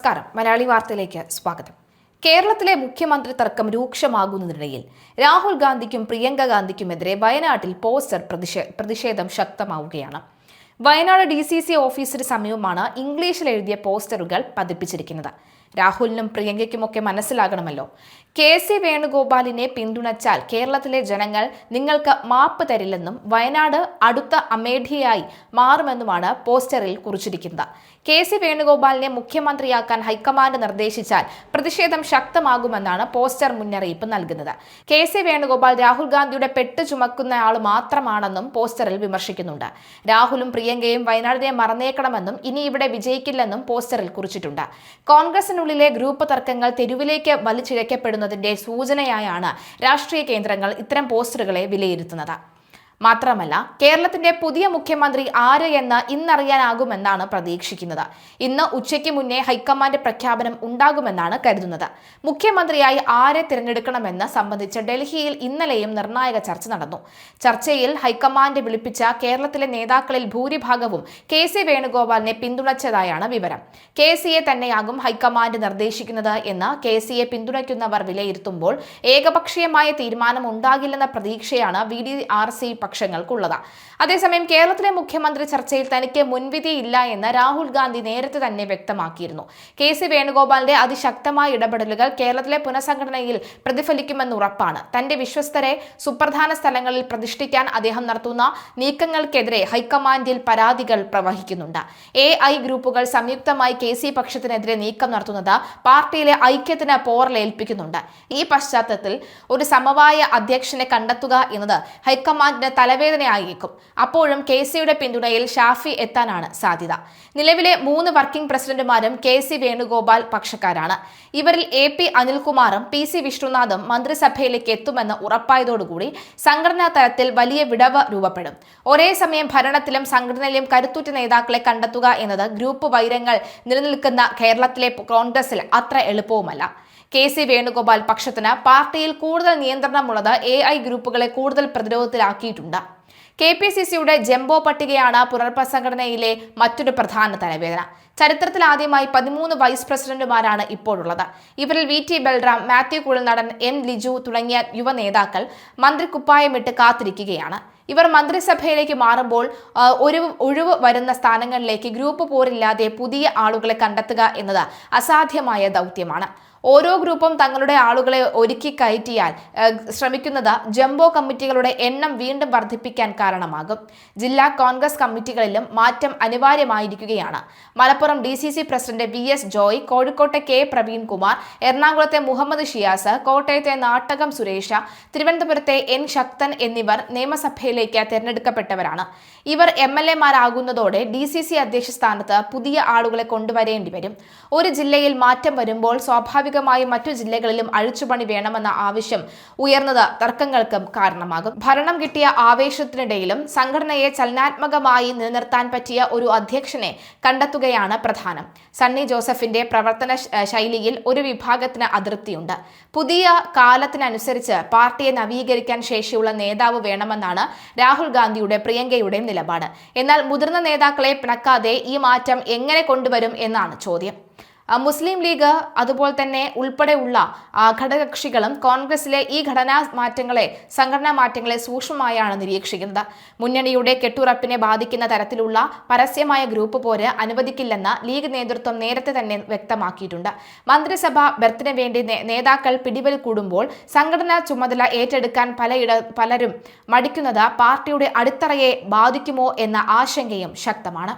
നമസ്കാരം. മലയാളി വാർത്തയിലേക്ക് സ്വാഗതം. കേരളത്തിലെ മുഖ്യമന്ത്രി തർക്കം രൂക്ഷമാകുന്നതിനിടയിൽ രാഹുൽ ഗാന്ധിക്കും പ്രിയങ്ക ഗാന്ധിക്കുമെതിരെ വയനാട്ടിൽ പോസ്റ്റർ പ്രതിഷേധം ശക്തമാവുകയാണ്. വയനാട് DCC ഓഫീസിന് സമീപമാണ് ഇംഗ്ലീഷിൽ എഴുതിയ പോസ്റ്ററുകൾ പതിപ്പിച്ചിരിക്കുന്നത്. രാഹുലിനും പ്രിയങ്കയ്ക്കുമൊക്കെ മനസ്സിലാകണമല്ലോ, KC വേണുഗോപാലിനെ പിന്തുണച്ചാൽ കേരളത്തിലെ ജനങ്ങൾ നിങ്ങൾക്ക് മാപ്പ് തരില്ലെന്നും വയനാട് അടുത്ത അമേഠിയായി മാറുമെന്നുമാണ് പോസ്റ്ററിൽ കുറിച്ചിരിക്കുന്നത്. KC വേണുഗോപാലിനെ മുഖ്യമന്ത്രിയാക്കാൻ ഹൈക്കമാൻഡ് നിർദ്ദേശിച്ചാൽ പ്രതിഷേധം ശക്തമാകുമെന്നാണ് പോസ്റ്റർ മുന്നറിയിപ്പ് നൽകുന്നത്. KC വേണുഗോപാൽ രാഹുൽ ഗാന്ധിയുടെ പെട്ട് ചുമക്കുന്നയാൾ മാത്രമാണെന്നും പോസ്റ്ററിൽ വിമർശിക്കുന്നുണ്ട്. രാഹുലും പ്രിയങ്കയും വയനാടിനെ മറന്നേക്കണമെന്നും ഇനി ഇവിടെ വിജയിക്കില്ലെന്നും പോസ്റ്ററിൽ കുറിച്ചിട്ടുണ്ട്. കോൺഗ്രസിനുള്ളിലെ ഗ്രൂപ്പ് തർക്കങ്ങൾ തെരുവിലേക്ക് വലിച്ചിഴക്കപ്പെടുന്നതിന്റെ സൂചനയായാണ് രാഷ്ട്രീയ കേന്ദ്രങ്ങൾ ഇത്തരം പോസ്റ്ററുകളെ വിലയിരുത്തുന്നത്. മാത്രമല്ല, കേരളത്തിന്റെ പുതിയ മുഖ്യമന്ത്രി ആര് എന്ന് ഇന്നറിയാനാകുമെന്നാണ് പ്രതീക്ഷിക്കുന്നത്. ഇന്ന് ഉച്ചയ്ക്ക് മുന്നേ ഹൈക്കമാൻഡ് പ്രഖ്യാപനം ഉണ്ടാകുമെന്നാണ് കരുതുന്നത്. മുഖ്യമന്ത്രിയായി ആരെ തിരഞ്ഞെടുക്കണമെന്ന് സംബന്ധിച്ച് ഡൽഹിയിൽ ഇന്നലെയും നിർണായക ചർച്ച നടന്നു. ചർച്ചയിൽ ഹൈക്കമാൻഡ് വിളിപ്പിച്ച കേരളത്തിലെ നേതാക്കളിൽ ഭൂരിഭാഗവും KC വേണുഗോപാലിനെ പിന്തുണച്ചതായാണ് വിവരം. KCയെ തന്നെയാകും ഹൈക്കമാൻഡ് നിർദ്ദേശിക്കുന്നത് എന്ന് KCയെ പിന്തുണയ്ക്കുന്നവർ വിലയിരുത്തുമ്പോൾ ഏകപക്ഷീയമായ തീരുമാനം ഉണ്ടാകില്ലെന്ന പ്രതീക്ഷയാണ് VDRC പക്ഷങ്ങൾക്കുള്ളത്. അതേസമയം കേരളത്തിലെ മുഖ്യമന്ത്രി ചർച്ചയിൽ തനിക്ക് മുൻവിധിയില്ല എന്ന് രാഹുൽ ഗാന്ധി നേരത്തെ തന്നെ വ്യക്തമാക്കിയിരുന്നു. KC വേണുഗോപാലിന്റെ അതിശക്തമായ ഇടപെടലുകൾ കേരളത്തിലെ പുനഃസംഘടനയിൽ പ്രതിഫലിക്കുമെന്ന് ഉറപ്പാണ്. തന്റെ വിശ്വസ്തരെ സുപ്രധാന സ്ഥലങ്ങളിൽ പ്രതിഷ്ഠിക്കാൻ അദ്ദേഹം നടത്തുന്ന നീക്കങ്ങൾക്കെതിരെ ഹൈക്കമാൻഡിൽ പരാതികൾ പ്രവഹിക്കുന്നുണ്ട്. AI ഗ്രൂപ്പുകൾ സംയുക്തമായി KC പക്ഷത്തിനെതിരെ നീക്കം നടത്തുന്നത് പാർട്ടിയിലെ ഐക്യത്തിന് പോറലേൽപ്പിക്കുന്നുണ്ട്. ഈ പശ്ചാത്തലത്തിൽ ഒരു സമവായ അധ്യക്ഷനെ കണ്ടെത്തുക എന്നത് ഹൈക്കമാൻഡിന് തലവേദനയായേക്കും. അപ്പോഴും KCയുടെ പിന്തുണയിൽ ഷാഫി എത്താനാണ് സാധ്യത. നിലവിലെ 3 വർക്കിംഗ് പ്രസിഡന്റുമാരും KC വേണുഗോപാൽ പക്ഷക്കാരാണ്. ഇവരിൽ AP അനിൽകുമാറും PC വിഷ്ണുനാഥും മന്ത്രിസഭയിലേക്ക് എത്തുമെന്ന് ഉറപ്പായതോടുകൂടി സംഘടനാ തലത്തിൽ വലിയ വിടവ് രൂപപ്പെടും. ഒരേ സമയം ഭരണത്തിലും സംഘടനയിലും കരുത്തുറ്റ നേതാക്കളെ കണ്ടെത്തുക എന്നത് ഗ്രൂപ്പ് വൈരങ്ങൾ നിലനിൽക്കുന്ന കേരളത്തിലെ കോൺഗ്രസിൽ അത്ര എളുപ്പവുമല്ല. KC വേണുഗോപാൽ പക്ഷത്തിന് പാർട്ടിയിൽ കൂടുതൽ നിയന്ത്രണമുള്ളത് AI ഗ്രൂപ്പുകളെ കൂടുതൽ പ്രതിരോധത്തിലാക്കിയിട്ടുണ്ട്. KPCCയുടെ ജംബോ പട്ടികയാണ് പുനർസംഘടനയിലെ മറ്റൊരു പ്രധാന തലവേദന. ചരിത്രത്തിൽ ആദ്യമായി 13 വൈസ് പ്രസിഡന്റുമാരാണ് ഇപ്പോഴുള്ളത്. ഇവരിൽ VT ബൽറാം, മാത്യു കുഴൽനാടൻ, N ലിജു തുടങ്ങിയ യുവ നേതാക്കൾ മന്ത്രിക്കുപ്പായമിട്ട് കാത്തിരിക്കുകയാണ്. ഇവർ മന്ത്രിസഭയിലേക്ക് മാറുമ്പോൾ ഒരു ഒഴിവ് വരുന്ന സ്ഥാനങ്ങളിലേക്ക് ഗ്രൂപ്പ് പോരില്ലാതെ പുതിയ ആളുകളെ കണ്ടെത്തുക എന്നത് അസാധ്യമായ ദൗത്യമാണ്. ഓരോ ഗ്രൂപ്പും തങ്ങളുടെ ആളുകളെ ഒരുക്കി കയറ്റിയാൽ ശ്രമിക്കുന്നത് ജംബോ കമ്മിറ്റികളുടെ എണ്ണം വീണ്ടും വർദ്ധിപ്പിക്കാൻ കാരണമാകും. ജില്ലാ കോൺഗ്രസ് കമ്മിറ്റികളിലും മാറ്റം അനിവാര്യമായിരിക്കുകയാണ്. Malappuram DCC president VS Joy, കോഴിക്കോട്ടെ K പ്രവീൺകുമാർ, എറണാകുളത്തെ മുഹമ്മദ് ഷിയാസ്, കോട്ടയത്തെ നാട്ടകം സുരേഷ, തിരുവനന്തപുരത്തെ N ശക്തൻ എന്നിവർ നിയമസഭയിലേക്ക് തെരഞ്ഞെടുക്കപ്പെട്ടവരാണ്. ഇവർ MLA മാരാകുന്നതോടെ DCC അധ്യക്ഷ സ്ഥാനത്ത് പുതിയ ആളുകളെ കൊണ്ടുവരേണ്ടി വരും. ഒരു ജില്ലയിൽ മാറ്റം വരുമ്പോൾ സ്വാഭാവികമായി മറ്റു ജില്ലകളിലും അഴിച്ചുപണി വേണമെന്ന ആവശ്യം ഉയർന്നത് തർക്കങ്ങൾക്കും കാരണമാകും. ഭരണം കിട്ടിയ ആവേശത്തിനിടയിലും സംഘടനയെ ചലനാത്മകമായി നിലനിർത്താൻ പറ്റിയ ഒരു അധ്യക്ഷനെ കണ്ടെത്തുകയാണ് പ്രധാനം. സണ്ണി ജോസഫിന്റെ പ്രവർത്തന ശൈലിയിൽ ഒരു വിഭാഗത്തിന് അതൃപ്തിയുണ്ട്. പുതിയ കാലത്തിനനുസരിച്ച് പാർട്ടിയെ നവീകരിക്കാൻ ശേഷിയുള്ള നേതാവ് വേണമെന്നാണ് രാഹുൽ ഗാന്ധിയുടെ പ്രിയങ്കയുടെയും നിലപാട്. എന്നാൽ മുതിർന്ന നേതാക്കളെ പിണക്കാതെ ഈ മാറ്റം എങ്ങനെ കൊണ്ടുവരും എന്നാണ് ചോദ്യം. മുസ്ലിം ലീഗ് അതുപോലെ തന്നെ ഉൾപ്പെടെയുള്ള ഘടകകക്ഷികളും കോൺഗ്രസിലെ ഈ സംഘടനാ മാറ്റങ്ങളെ സൂക്ഷ്മമായാണ് നിരീക്ഷിക്കുന്നത്. മുന്നണിയുടെ കെട്ടുറപ്പിനെ ബാധിക്കുന്ന തരത്തിലുള്ള പരസ്യമായ ഗ്രൂപ്പ് പോര് അനുവദിക്കില്ലെന്ന് ലീഗ് നേതൃത്വം നേരത്തെ തന്നെ വ്യക്തമാക്കിയിട്ടുണ്ട്. മന്ത്രിസഭ ബർത്തിന് വേണ്ടി നേതാക്കൾ പിടിവൽ കൂടുമ്പോൾ സംഘടനാ ചുമതല ഏറ്റെടുക്കാൻ പലരും മടിക്കുന്നത് പാർട്ടിയുടെ അടിത്തറയെ ബാധിക്കുമോ എന്ന ആശങ്കയും ശക്തമാണ്.